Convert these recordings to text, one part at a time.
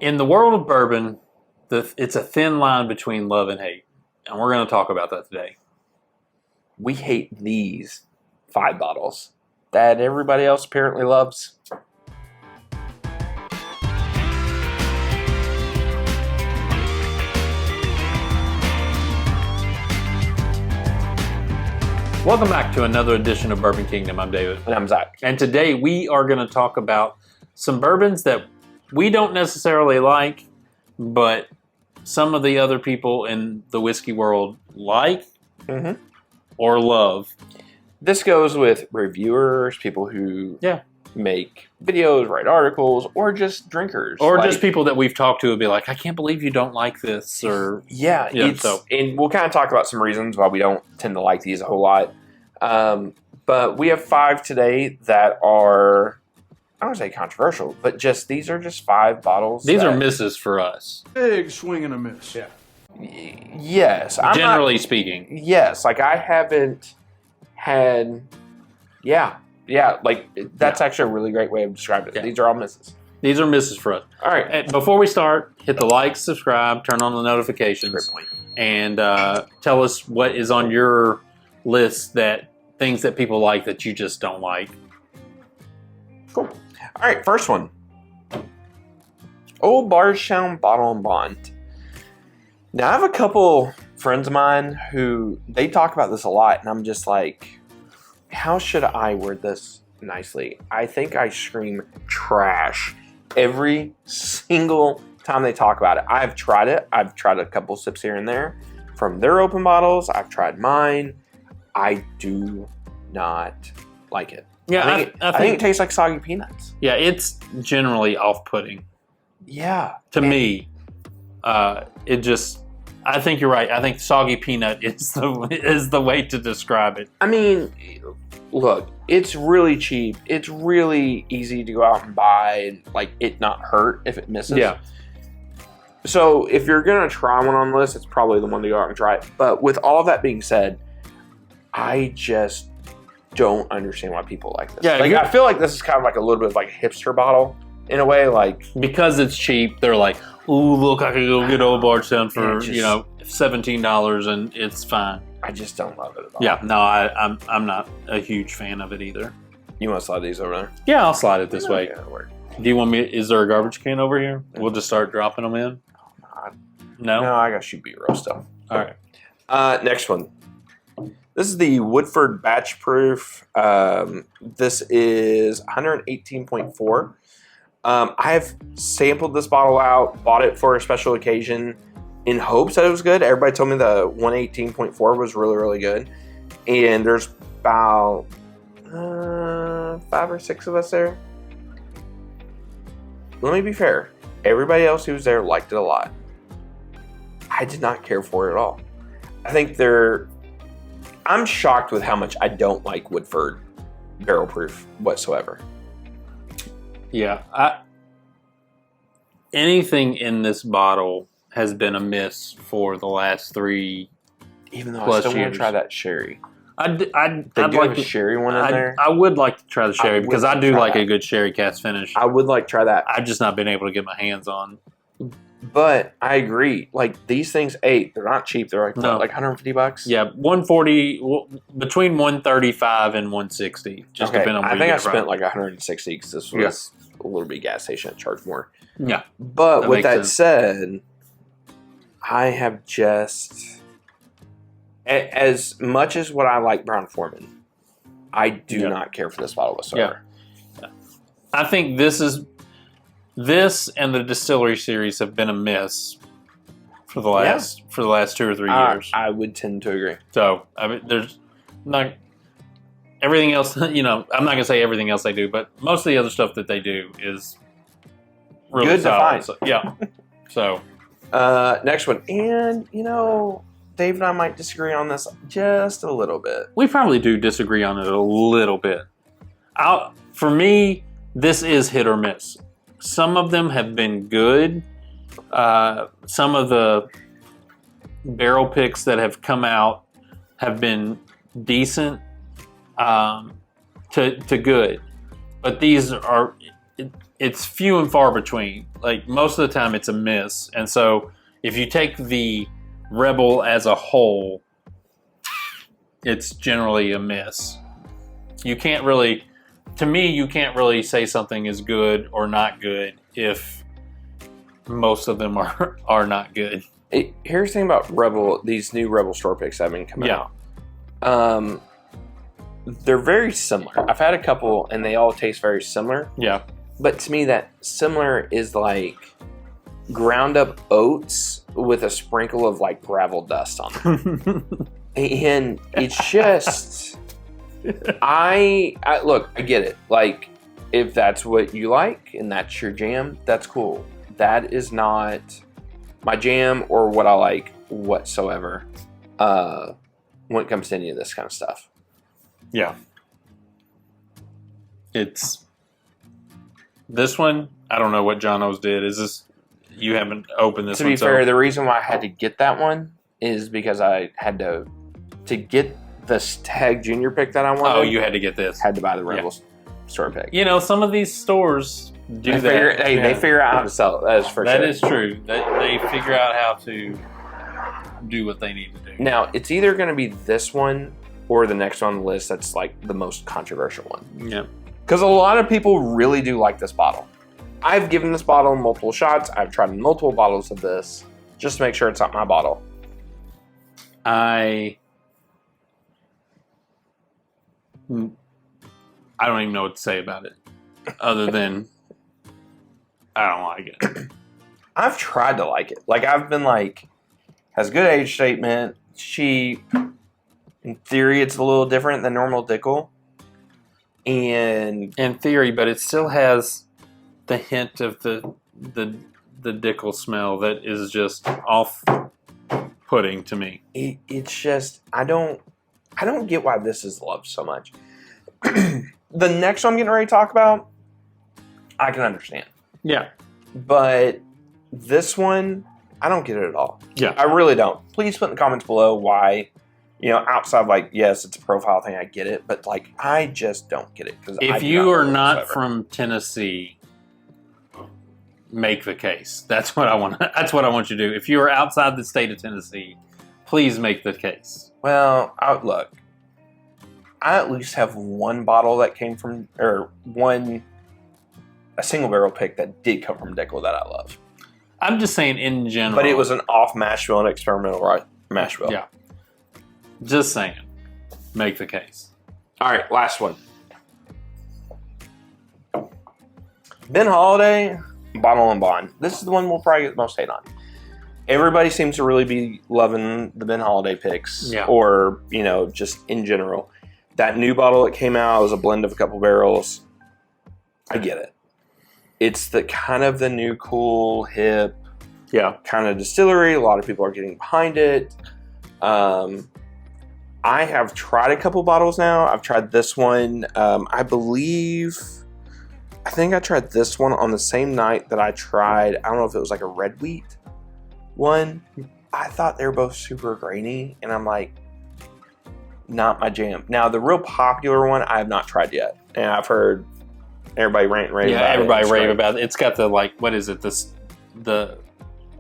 In the world of bourbon, it's a thin line between love and hate, and we're going to talk about that today. We hate these 5 bottles that everybody else apparently loves. Welcome back to another edition of Bourbon Kingdom. I'm David. And I'm Zach. And today we are going to talk about some bourbons that we don't necessarily like, but some of the other people in the whiskey world like or love. This goes with reviewers, people who make videos, write articles, or just drinkers. Or just people that we've talked to and be like, I can't believe you don't like this. Or and we'll kind of talk about some reasons why we don't tend to like these a whole lot. But we have 5 today that are, I don't want to say controversial, but these are just 5 bottles. These are misses for us. Big swing and a miss. Yeah. Yes. Generally speaking. Yes. Like I haven't had, that's actually a really great way of describing it. Yeah. These are all misses. These are misses for us. All right. And before we start, hit the like, subscribe, turn on the notifications. Great point. And tell us what is on your list things that people like that you just don't like. Cool. All right, first one. Old Bardstown Bottle and Bond. Now, I have a couple friends of mine who, they talk about this a lot, and I'm just like, how should I word this nicely? I think I scream trash every single time they talk about it. I've tried it. I've tried a couple sips here and there from their open bottles. I've tried mine. I do not like it. Yeah, I think it tastes like soggy peanuts. Yeah, it's generally off-putting. Yeah. To me, I think you're right. I think soggy peanut is the way to describe it. I mean, look, it's really cheap. It's really easy to go out and buy and like it not hurt if it misses. Yeah. So if you're gonna try one on this, it's probably the one to go out and try it. But with all that being said, I just don't understand why people like this. Yeah, I feel like this is kind of like a little bit of like a hipster bottle in a way. Like because it's cheap, they're like, "Ooh, look, I could go get Old Bardstown for $17 and it's fine." I just don't love it at all. Yeah, no, I'm not a huge fan of it either. You want to slide these over there? Yeah, I'll slide it this way. Okay, that'll work. Do you want me? Is there a garbage can over here? We'll just start dropping them in. No, I got shoot B-roll stuff. All right. Next one. This is the Woodford Batch Proof. This is 118.4. I have sampled this bottle out, bought it for a special occasion in hopes that it was good. Everybody told me the 118.4 was really, really good. And there's about 5 or 6 of us there. Let me be fair. Everybody else who was there liked it a lot. I did not care for it at all. I think I'm shocked with how much I don't like Woodford barrel proof whatsoever. Yeah, anything in this bottle has been a miss for the last 3. Even though plus I still want years. to try that sherry. I'd They like do have a to, sherry one in there. I would like to try the sherry would because I like do to try like that. a good sherry cast finish. I would like to try that. I've just not been able to get my hands on. But I agree. Like these things, they're not cheap. They're like No. like $150. Yeah, 140 between 135 and 160. Just depending on where I think you I get it spent from. like 160 because this was a little bit gas station that charged more. Yeah, But That with makes that sense. said, I have just as much as what I like Brown Foreman, I do not care for this bottle whatsoever. I think this and the Distillery series have been a miss for the last 2 or 3 years. I would tend to agree. So I mean, there's not everything else. I'm not gonna say everything else they do, but most of the other stuff that they do is really Good to solid. find. So, yeah. So Next one, and Dave and I might disagree on this just a little bit. we probably do disagree on it a little bit. For me, this is hit or miss. Some of them have been good. Some of the barrel picks that have come out have been decent to good. But these are, it's few and far between. Like most of the time, it's a miss. And so, if you take the Rebel as a whole, it's generally a miss. You can't really, to me, you can't really say something is good or not good if most of them are not good. Here's the thing about Rebel, these new Rebel store picks that have been coming out. They're very similar. I've had a couple and they all taste very similar. Yeah. But to me, that similar is like ground up oats with a sprinkle of like gravel dust on them. And it's just, I look, I get it. Like, if that's what you like and that's your jam, that's cool. That is not my jam or what I like whatsoever when it comes to any of this kind of stuff. Yeah. It's this one. I don't know what John O's did. Is this, you haven't opened this one? To be fair, the reason why I had to get that one is because I had to get the Stag Junior pick that I wanted. Oh, you had to get this. Had to buy the Rebels store pick. You know, some of these stores do that. They figure out how to sell it. That is for sure. That is true. They figure out how to do what they need to do. Now, it's either going to be this one or the next one on the list that's like the most controversial one. Yeah. Because a lot of people really do like this bottle. I've given this bottle multiple shots. I've tried multiple bottles of this just to make sure it's not my bottle. I don't even know what to say about it other than I don't like it. I've tried to like it. Like, I've been like, has good age statement, cheap. In theory, it's a little different than normal Dickel. And in theory, but it still has the hint of the Dickel smell that is just off-putting to me. It's just, I don't get why this is loved so much. The next one I'm getting ready to talk about, I can understand. Yeah. But this one, I don't get it at all. Yeah. I really don't. Please put in the comments below why, outside, like, yes, it's a profile thing, I get it, but, like, I just don't get it. If you are not from Tennessee, make the case. That's what I want you to do. If you are outside the state of Tennessee, please make the case. Well, look, I at least have one bottle that came from, or a single barrel pick that did come from Dickel that I love. I'm just saying in general. But it was an off mash bill and experimental mash bill. Yeah. Just saying. Make the case. All right, last one. Ben Holiday, Bottle and Bond. This is the one we'll probably get the most hate on. Everybody seems to really be loving the Ben Holiday picks. Yeah. Or, just in general. That new bottle that came out was a blend of a couple barrels. I get it. It's the kind of the new cool, hip kind of distillery. A lot of people are getting behind it. I have tried a couple bottles now. I've tried this one. I think I tried this one on the same night that I tried, I don't know if it was like a red wheat one. I thought they were both super grainy, and I'm like, not my jam. Now, the real popular one I have not tried yet, and I've heard everybody rant and rave about it. Yeah, everybody rave about it. It's got the, like, what is it? I don't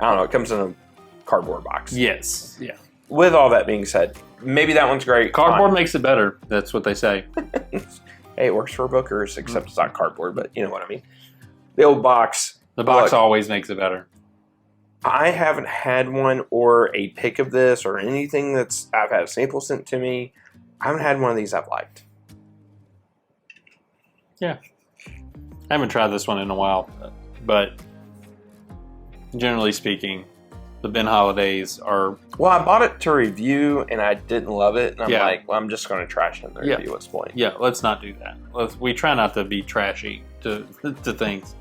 know. It comes in a cardboard box. Yes. Yeah. With all that being said, maybe that one's great. Cardboard makes it better. That's what they say. Hey, it works for bookers, except it's not cardboard, but you know what I mean. The old box. The box always makes it better. I haven't had one or a pick of this or anything I've had a sample sent to me. I haven't had one of these I've liked. Yeah. I haven't tried this one in a while, but generally speaking, the Ben Holidays are... Well, I bought it to review, and I didn't love it. And I'm like, well, I'm just going to trash it in the review. What's the point? Yeah, let's not do that. We try not to be trashy to things.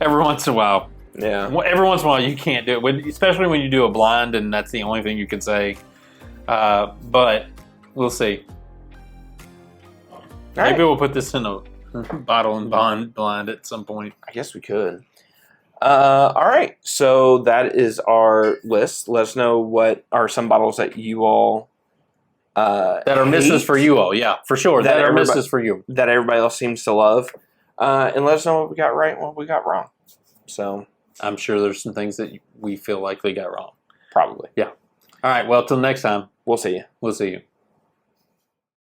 Every once in a while. Yeah. Every once in a while, you can't do it, especially when you do a blind, and that's the only thing you can say. But we'll see. Maybe we'll put this in a bottle and bond blind at some point. I guess we could. All right, so that is our list. Let us know what are some bottles that you all that are misses for you all. Yeah, for sure. That are misses for you. That everybody else seems to love. And let us know what we got right and what we got wrong. So I'm sure there's some things that we feel like we got wrong. probably. Yeah. All right. Well, till next time, We'll see you. we'll see you.